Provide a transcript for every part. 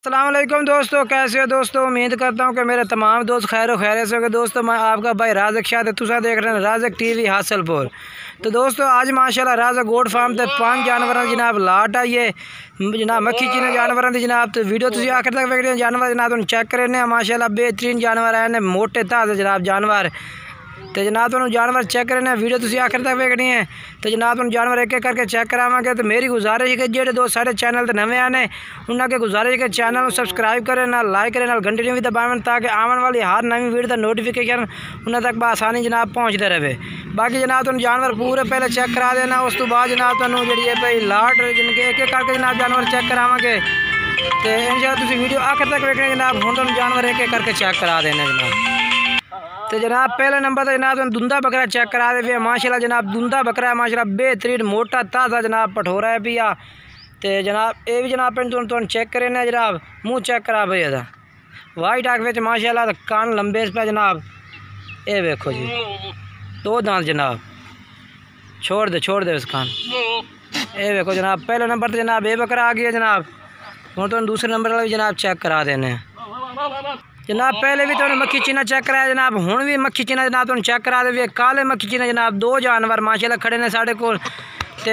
अस्सलाम वालेकुम दोस्तों, कैसे हो दोस्तों। उम्मीद करता हूँ कि मेरे तमाम दोस्त खैर खैरियत से होंगे। दोस्तों मैं आपका भाई राज़क शाह तुसा देख रहे हैं राज़क टीवी हासलपुर। तो दोस्तों आज माशाल्लाह राज़क गोट फार्म से 5 जानवर जनाब लाट आई है जनाब मक्खी चीने जानवर की जनाब। तो वीडियो तुम आखिर तक वेखते जानवर जनाब तुम चेक करने माशाल्लाह बेहतरीन जानवर है मोटे ताज़े जनाब जानवर। तो जनाब तुम जानवर चेक करने वीडियो तुम आखिर तक वेखनी है। तो जनाब तुम जानवर एक एक करके चेक करावे। तो मेरी गुजारिश है कि जेडे दोस्त साढ़े चैनल तो नवे आने उन्होंने गुजारिश है कि चैनल को सब्सक्राइब करें ना लाइक करें ना घंटी भी दबावें ताकि आने वाली हर नवी वीडियो का नोटिफिकेशन उन्हें तक बसानी जनाब पहुँचते रहे। बाकी जनाब तुम जानवर पूरे पहले चेक करा देना। उस तो बाद जनाब तुम जी भाई लाट जिनके एक एक करके जनाब जानवर चेक करावे। तो इंशाल्लाह तुम वीडियो आखिर तक वेखने जनाब हम तुम जानवर एक एक करके चेक करा देना जनाब। तो जनाब पहले नंबर तो जनाब दुंदा बकरा चेक करा दे माशाल्लाह जनाब दुंदा बकरा है माशाल्लाह बेहतरीन मोटा ताज़ा जनाब पठोरा है पिया। तो जनाब ये भी जनाब तुम चेक करें ना जनाब मुँह चेक करा भाई अदा वाइट आँख में माशाल्लाह कान लंबे पे जनाब। ये देखो जी 2 दांत जनाब छोड़ दे उस कान। ये देखो जनाब पहले नंबर तो जनाब ये बकरा आ गया जनाब। हूँ तो दूसरे नंबर वाला भी जनाब चेक करा देने जनाब। पहले भी तो मक्खी चीना चेक कराया जनाब हूँ भी मक्खी चीना जनाब तुम चेक करा दे। काले मक्खी चीना जनाब 2 जानवर माशाल्लाह खड़े ने साढ़े को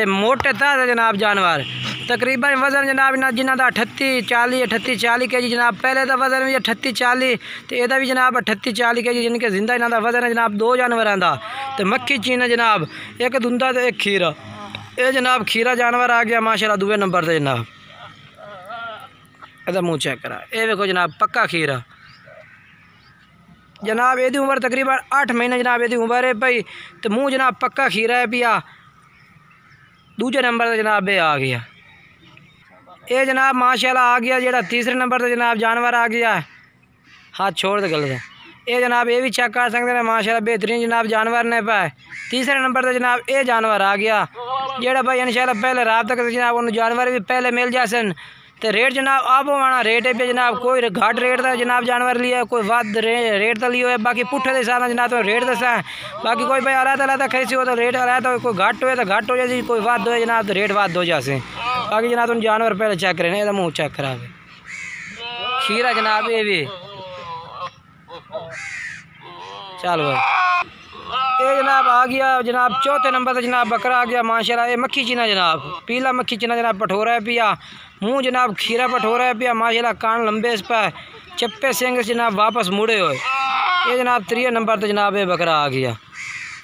मोटे ताज़े जनाब जानवर। तकरीबन वजन जनाब जिन्हों का 38-40 के जी जनाब। पहले का वजन भी 38-40 तो यदा भी जनाब 38-40 के जी जिनके जिंदा इन्हों का वजन है जनाब 2 जानवरों का। तो मक्खी चीना जनाब एक दुंदा तो एक खीरा। ये जनाब खीरा जानवर आ गया माशाल्लाह 2 नंबर से जनाब। यदा मुँह चेक करा ये देखो जनाब पक्का खीरा जनाब। यदी उम्र तकरीबन 8 महीने जनाब यदी उम्र है भाई। तो मुँह जनाब पक्का खीरा है पिया। दूजे नंबर से जनाब ये आ गया। ये जनाब माशाल्लाह आ गया जेड़ा तीसरे नंबर से जनाब जानवर आ गया। हाथ छोड़ दे गलत। ये जनाब ये भी चेक कर सकते हैं माशाल्लाह बेहतरीन जनाब जानवर ने पाए। तीसरे नंबर से जनाब ये जानवर आ गया जेड़ा भाई इंशाल्लाह पहले रात तक जनाब उन जानवर भी पहले मिल जासन। तो रेट जनाब आप आना रेट है पे जनाब कोई घाट रेट का जनाब जानवर लिया कोई वध रेट का लियो है। बाकी पुट्ठे के हिसाब से जनाब तो रेट दसा है। बाकी कोई भाई अलग खरीसी हो तो रेट अलग तो कोई घट हो तो घट हो जाए कोई वध हो जनाब तो रेट वध हो जाए। बाकी जनाब तुम जानवर पहले चेक करें ये मुँह चेक करा खीरा जनाब ये भी चल भाई। ये जनाब आ गया जनाब चौथे नंबर से जनाब बकरा आ गया माशाल्लाह। ये मक्खी चीना जनाब पीला मक्खी चीना जनाब पठोरा है पिया। मुँह जनाब खीरा पठोरा है पिया माशाल्लाह कान लंबे इस पर चप्पे सेंग जनाब वापस मुड़े हुए। ये जनाब 3 नंबर तो जनाब ये बकरा आ गया।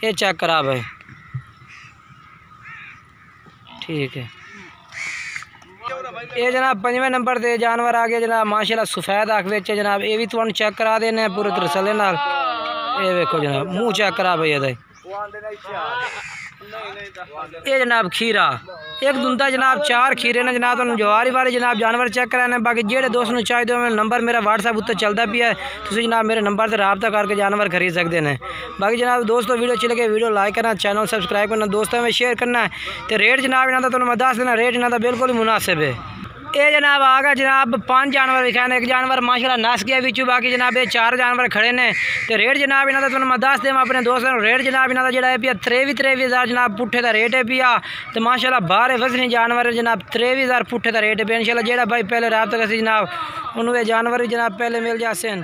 ये चेक करा भाई ठीक है। ये जनाब 5वें नंबर से जानवर आ गया जनाब माशाल्लाह सफ़ेद आँख बेच जनाब। ये भी तुम चेक करा देने पूरे तरसले नाल। ये देखो जनाब मुँह चेक करा भाई ये जनाब खीरा एक दुंदा जनाब 4 खीरे ने जनाब तुम जवारी वाले जनाब जानवर चेक कराने। बाकी जेडे दोस्त को चाहिए मेरा नंबर मेरा व्हाट्सएप उत्ते चलता पिया है तुम जनाब मेरे नंबर से रब्ता करके जानवर खरीद सकते हैं। बाकी जनाब दोस्तों वीडियो अच्छी लगे वीडियो लाइक करना चैनल सब्सक्राइब करना दोस्तों में शेयर करना है। तो रेट जनाब इन्हों का मैं दस देना रेट इन्हों का बिल्कुल ही मुनासिब है। ये जनाब आ गया जनाब 5 जानवर दिखाए ने। एक जानवर माशाल्लाह नस गया बिचू बाकी जनाब ये 4 जानवर खड़े ने। तो रेट जनाब इन्हों का मैं दस देव अपने दोस्तों रेट जनाब इन्हों का जोड़ा है पिया 23,000 जनाब पुट्ठे का रेट है पिया। तो माशाल्लाह बाहर वजनी जानवर जनाब 23,000 पुट्ठे का रेट है इंशाल्लाह जेड़ा भाई पहले रात तक जनाब उन्होंने जानवर भी जनाब पहले मिल जाते हैं।